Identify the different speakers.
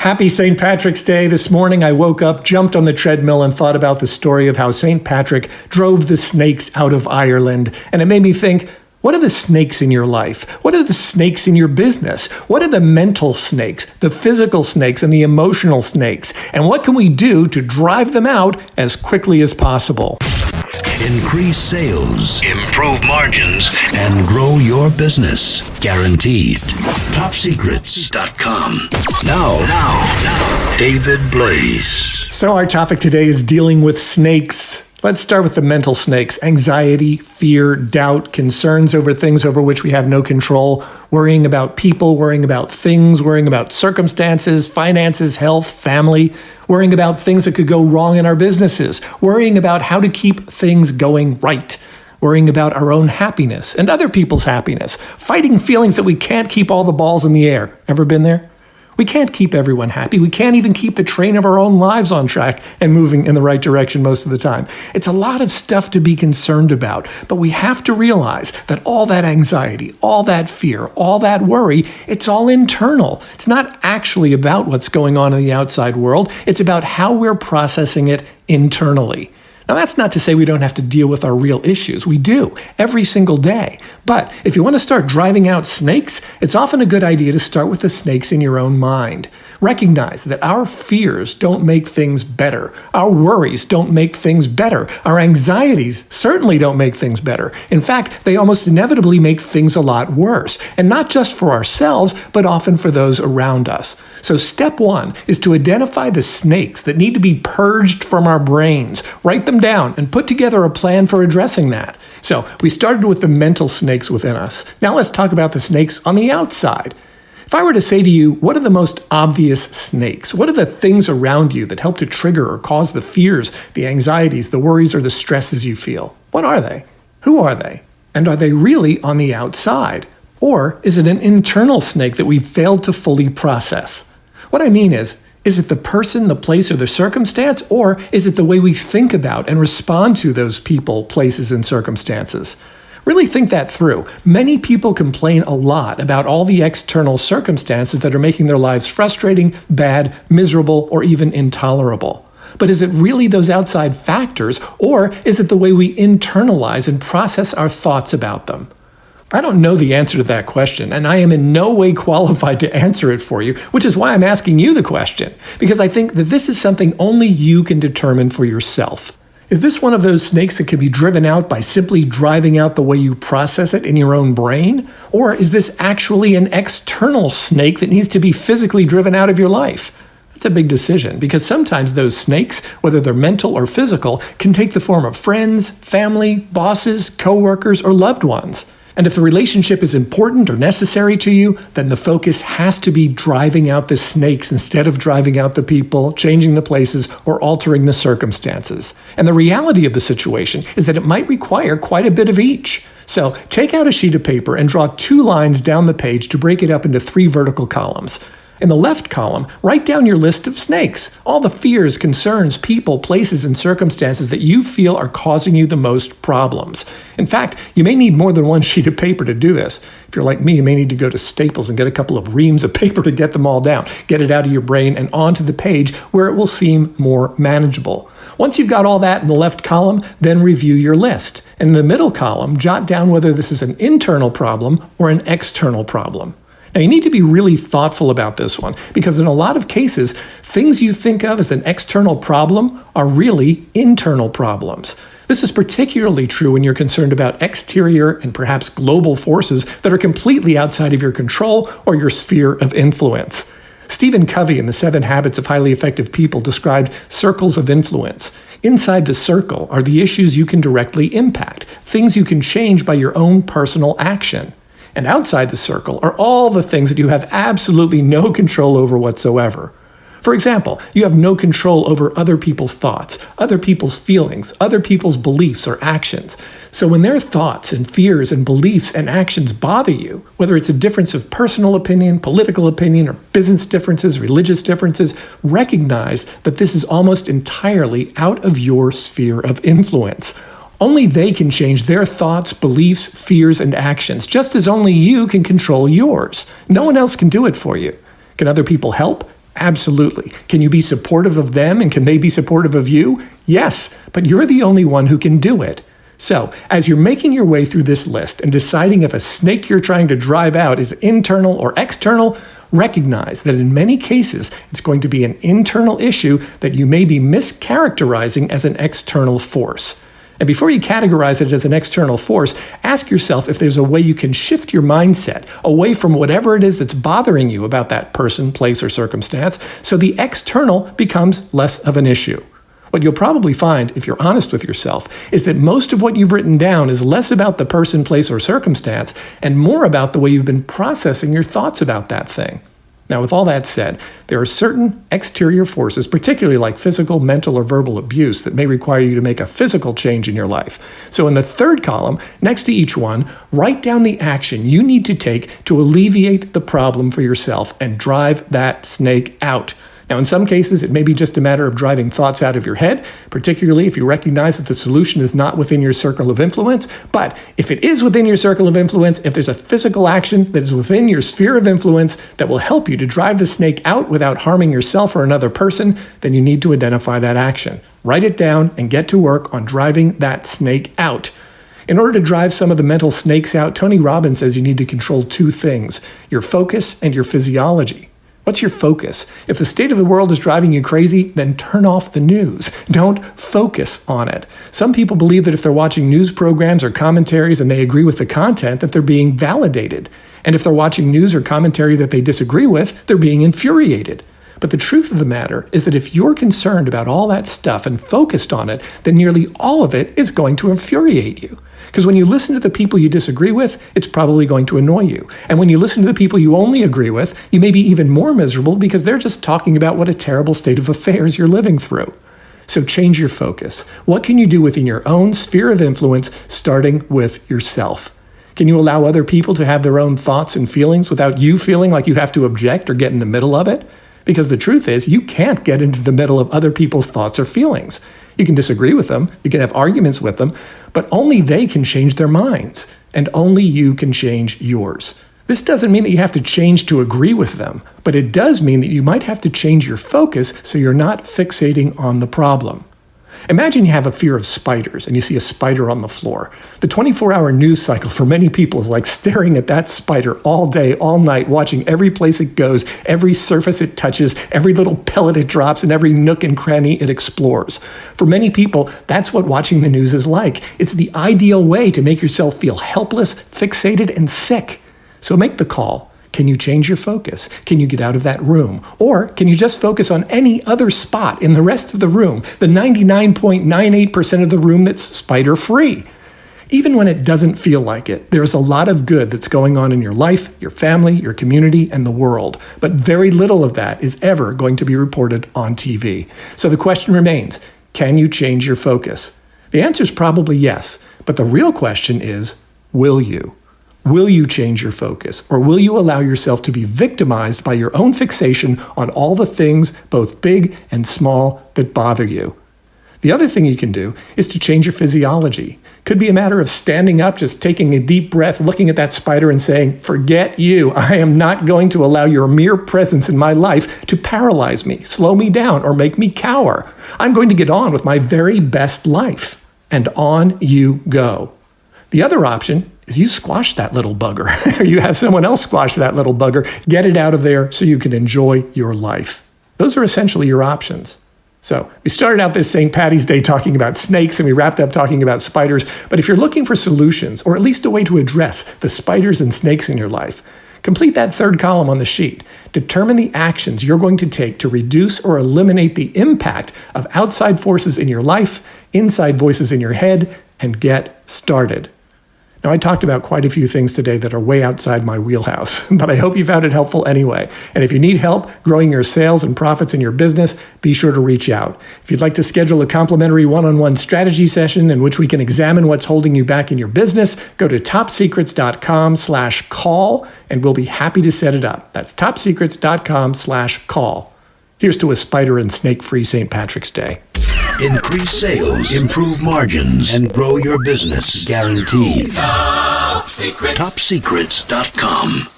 Speaker 1: Happy St. Patrick's Day. This morning I woke up, jumped on the treadmill, and thought about the story of how St. Patrick drove the snakes out of Ireland. And it made me think, what are the snakes in your life? What are the snakes in your business? What are the mental snakes, the physical snakes, and the emotional snakes? And what can we do to drive them out as quickly as possible?
Speaker 2: Increase sales, improve margins, and grow your business. Guaranteed. TopSecrets.com. Now, David Blaze.
Speaker 1: So our topic today is dealing with snakes. Let's start with the mental snakes. Anxiety, fear, doubt, concerns over things over which we have no control, worrying about people, worrying about things, worrying about circumstances, finances, health, family, worrying about things that could go wrong in our businesses, worrying about how to keep things going right, worrying about our own happiness and other people's happiness, fighting feelings that we can't keep all the balls in the air. Ever been there? We can't keep everyone happy. We can't even keep the train of our own lives on track and moving in the right direction most of the time. It's a lot of stuff to be concerned about, but we have to realize that all that anxiety, all that fear, all that worry, it's all internal. It's not actually about what's going on in the outside world. It's about how we're processing it internally. Now, that's not to say we don't have to deal with our real issues. We do, every single day. But if you want to start driving out snakes, it's often a good idea to start with the snakes in your own mind. Recognize that our fears don't make things better. Our worries don't make things better. Our anxieties certainly don't make things better. In fact, they almost inevitably make things a lot worse. And not just for ourselves, but often for those around us. So step one is to identify the snakes that need to be purged from our brains. Write them down and put together a plan for addressing that. So we started with the mental snakes within us. Now let's talk about the snakes on the outside. If I were to say to you, what are the most obvious snakes? What are the things around you that help to trigger or cause the fears, the anxieties, the worries, or the stresses you feel? What are they? Who are they? And are they really on the outside? Or is it an internal snake that we've failed to fully process? What I mean is it the person, the place, or the circumstance? Or is it the way we think about and respond to those people, places, and circumstances? Really think that through. Many people complain a lot about all the external circumstances that are making their lives frustrating, bad, miserable, or even intolerable. But is it really those outside factors, or is it the way we internalize and process our thoughts about them? I don't know the answer to that question, and I am in no way qualified to answer it for you, which is why I'm asking you the question, because I think that this is something only you can determine for yourself. Is this one of those snakes that can be driven out by simply driving out the way you process it in your own brain? Or is this actually an external snake that needs to be physically driven out of your life? That's a big decision, because sometimes those snakes, whether they're mental or physical, can take the form of friends, family, bosses, coworkers, or loved ones. And if the relationship is important or necessary to you, then the focus has to be driving out the snakes instead of driving out the people, changing the places, or altering the circumstances. And the reality of the situation is that it might require quite a bit of each. So take out a sheet of paper and draw 2 lines down the page to break it up into 3 vertical columns. In the left column, write down your list of snakes, all the fears, concerns, people, places, and circumstances that you feel are causing you the most problems. In fact, you may need more than 1 sheet of paper to do this. If you're like me, you may need to go to Staples and get a couple of reams of paper to get them all down. Get it out of your brain and onto the page where it will seem more manageable. Once you've got all that in the left column, then review your list. And in the middle column, jot down whether this is an internal problem or an external problem. Now, you need to be really thoughtful about this one, because in a lot of cases, things you think of as an external problem are really internal problems. This is particularly true when you're concerned about exterior and perhaps global forces that are completely outside of your control or your sphere of influence. Stephen Covey in The 7 Habits of Highly Effective People described circles of influence. Inside the circle are the issues you can directly impact, things you can change by your own personal action. And outside the circle are all the things that you have absolutely no control over whatsoever. For example, you have no control over other people's thoughts, other people's feelings, other people's beliefs or actions. So when their thoughts and fears and beliefs and actions bother you, whether it's a difference of personal opinion, political opinion, or business differences, religious differences, recognize that this is almost entirely out of your sphere of influence. Only they can change their thoughts, beliefs, fears, and actions, just as only you can control yours. No one else can do it for you. Can other people help? Absolutely. Can you be supportive of them and can they be supportive of you? Yes, but you're the only one who can do it. So, as you're making your way through this list and deciding if a snake you're trying to drive out is internal or external, recognize that in many cases it's going to be an internal issue that you may be mischaracterizing as an external force. And before you categorize it as an external force, ask yourself if there's a way you can shift your mindset away from whatever it is that's bothering you about that person, place, or circumstance, so the external becomes less of an issue. What you'll probably find, if you're honest with yourself, is that most of what you've written down is less about the person, place, or circumstance, and more about the way you've been processing your thoughts about that thing. Now, with all that said, there are certain exterior forces, particularly like physical, mental, or verbal abuse, that may require you to make a physical change in your life. So in the third column, next to each one, write down the action you need to take to alleviate the problem for yourself and drive that snake out. Now, in some cases, it may be just a matter of driving thoughts out of your head, particularly if you recognize that the solution is not within your circle of influence. But if it is within your circle of influence, if there's a physical action that is within your sphere of influence that will help you to drive the snake out without harming yourself or another person, then you need to identify that action. Write it down and get to work on driving that snake out. In order to drive some of the mental snakes out, Tony Robbins says you need to control two things: your focus and your physiology. What's your focus? If the state of the world is driving you crazy, then turn off the news. Don't focus on it. Some people believe that if they're watching news programs or commentaries and they agree with the content, that they're being validated. And if they're watching news or commentary that they disagree with, they're being infuriated. But the truth of the matter is that if you're concerned about all that stuff and focused on it, then nearly all of it is going to infuriate you. Because when you listen to the people you disagree with, it's probably going to annoy you. And when you listen to the people you only agree with, you may be even more miserable because they're just talking about what a terrible state of affairs you're living through. So change your focus. What can you do within your own sphere of influence, starting with yourself? Can you allow other people to have their own thoughts and feelings without you feeling like you have to object or get in the middle of it? Because the truth is, you can't get into the middle of other people's thoughts or feelings. You can disagree with them, you can have arguments with them, but only they can change their minds, and only you can change yours. This doesn't mean that you have to change to agree with them, but it does mean that you might have to change your focus so you're not fixating on the problem. Imagine you have a fear of spiders and you see a spider on the floor. The 24-hour news cycle for many people is like staring at that spider all day, all night, watching every place it goes, every surface it touches, every little pellet it drops, and every nook and cranny it explores. For many people, that's what watching the news is like. It's the ideal way to make yourself feel helpless, fixated, and sick. So make the call. Can you change your focus? Can you get out of that room? Or can you just focus on any other spot in the rest of the room, the 99.98% of the room that's spider-free? Even when it doesn't feel like it, there's a lot of good that's going on in your life, your family, your community, and the world. But very little of that is ever going to be reported on TV. So the question remains, can you change your focus? The answer is probably yes, but the real question is, will you? Will you change your focus, or will you allow yourself to be victimized by your own fixation on all the things, both big and small, that bother you? The other thing you can do is to change your physiology. Could be a matter of standing up, just taking a deep breath, looking at that spider and saying, "Forget you. I am not going to allow your mere presence in my life to paralyze me, slow me down, or make me cower. I'm going to get on with my very best life." And on you go. The other option is you squash that little bugger, or you have someone else squash that little bugger, get it out of there so you can enjoy your life. Those are essentially your options. So we started out this St. Paddy's Day talking about snakes, and we wrapped up talking about spiders. But if you're looking for solutions, or at least a way to address the spiders and snakes in your life, complete that third column on the sheet. Determine the actions you're going to take to reduce or eliminate the impact of outside forces in your life, inside voices in your head, and get started. Now, I talked about quite a few things today that are way outside my wheelhouse, but I hope you found it helpful anyway. And if you need help growing your sales and profits in your business, be sure to reach out. If you'd like to schedule a complimentary one-on-one strategy session in which we can examine what's holding you back in your business, go to topsecrets.com/call, and we'll be happy to set it up. That's topsecrets.com/call. Here's to a spider and snake-free St. Patrick's Day.
Speaker 2: Increase sales, improve margins, and grow your business. Guaranteed. Top Secrets. TopSecrets.com.